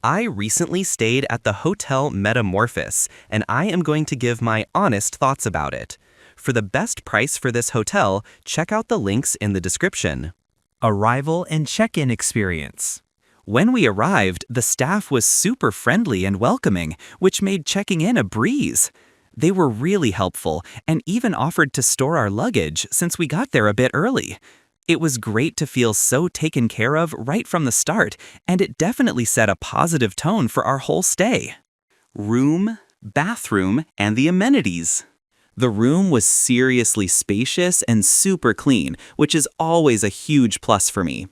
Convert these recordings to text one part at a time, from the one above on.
I recently stayed at the Hotel Metamorphis, and I am going to give my honest thoughts about it. For the best price for this hotel, check out the links in the description. Arrival and check-in experience. When we arrived, the staff was super friendly and welcoming, which made checking in a breeze. They were really helpful and even offered to store our luggage since we got there a bit early. It was great to feel so taken care of right from the start, and it definitely set a positive tone for our whole stay. Room, bathroom, and the amenities. The room was seriously spacious and super clean, which is always a huge plus for me.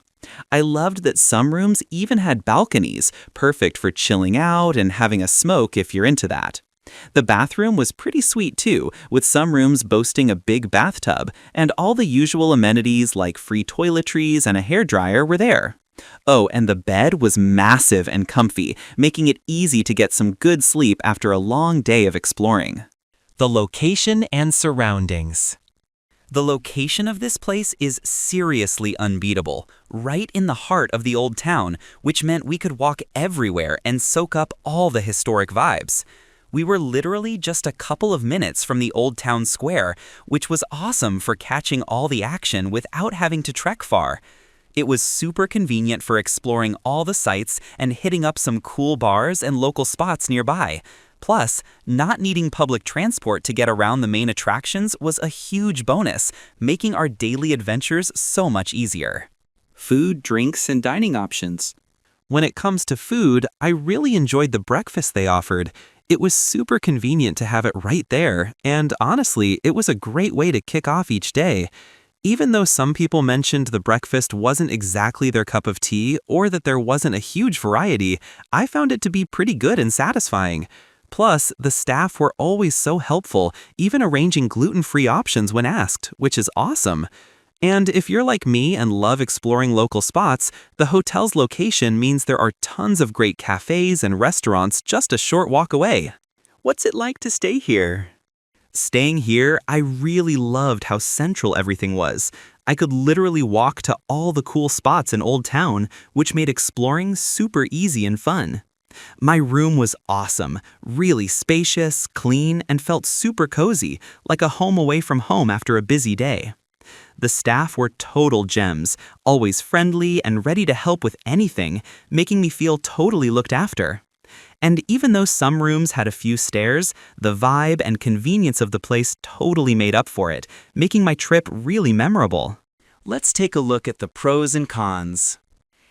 I loved that some rooms even had balconies, perfect for chilling out and having a smoke if you're into that. The bathroom was pretty sweet too, with some rooms boasting a big bathtub, and all the usual amenities like free toiletries and a hairdryer were there. Oh, and the bed was massive and comfy, making it easy to get some good sleep after a long day of exploring. The location and surroundings. The location of this place is seriously unbeatable, right in the heart of the old town, which meant we could walk everywhere and soak up all the historic vibes. We were literally just a couple of minutes from the old town square, which was awesome for catching all the action without having to trek far. It was super convenient for exploring all the sites and hitting up some cool bars and local spots nearby. Plus, not needing public transport to get around the main attractions was a huge bonus, making our daily adventures so much easier. Food, drinks, and dining options. When it comes to food, I really enjoyed the breakfast they offered. It was super convenient to have it right there, and honestly, it was a great way to kick off each day. Even though some people mentioned the breakfast wasn't exactly their cup of tea or that there wasn't a huge variety, I found it to be pretty good and satisfying. Plus, the staff were always so helpful, even arranging gluten-free options when asked, which is awesome. And if you're like me and love exploring local spots, the hotel's location means there are tons of great cafes and restaurants just a short walk away. What's it like to stay here? Staying here, I really loved how central everything was. I could literally walk to all the cool spots in Old Town, which made exploring super easy and fun. My room was awesome, really spacious, clean, and felt super cozy, like a home away from home after a busy day. The staff were total gems, always friendly and ready to help with anything, making me feel totally looked after. And even though some rooms had a few stairs, the vibe and convenience of the place totally made up for it, making my trip really memorable. Let's take a look at the pros and cons.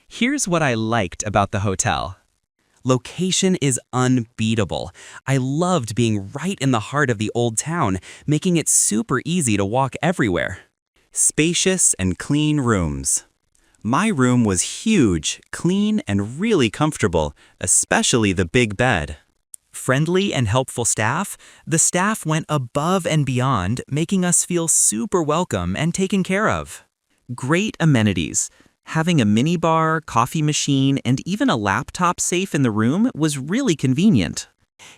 Here's what I liked about the hotel. Location is unbeatable. I loved being right in the heart of the old town, making it super easy to walk everywhere. Spacious and clean rooms. My room was huge, clean, and really comfortable, especially the big bed. Friendly and helpful staff. The staff went above and beyond, making us feel super welcome and taken care of. Great amenities. Having a minibar, coffee machine, and even a laptop safe in the room was really convenient.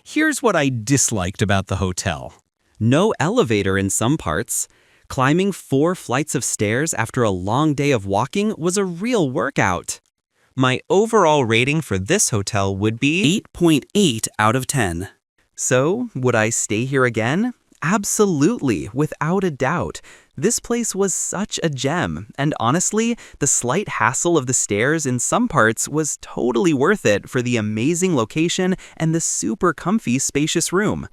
Here's what I disliked about the hotel. No elevator in some parts. Climbing 4 flights of stairs after a long day of walking was a real workout. My overall rating for this hotel would be 8.8 out of 10. So, would I stay here again? Absolutely, without a doubt. This place was such a gem, and honestly, the slight hassle of the stairs in some parts was totally worth it for the amazing location and the super comfy, spacious room.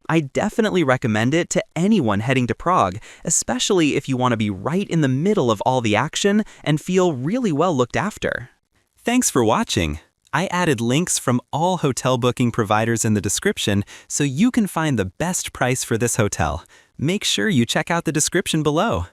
I definitely recommend it to anyone heading to Prague, especially if you want to be right in the middle of all the action and feel really well looked after. Thanks for watching. I added links from all hotel booking providers in the description so you can find the best price for this hotel. Make sure you check out the description below.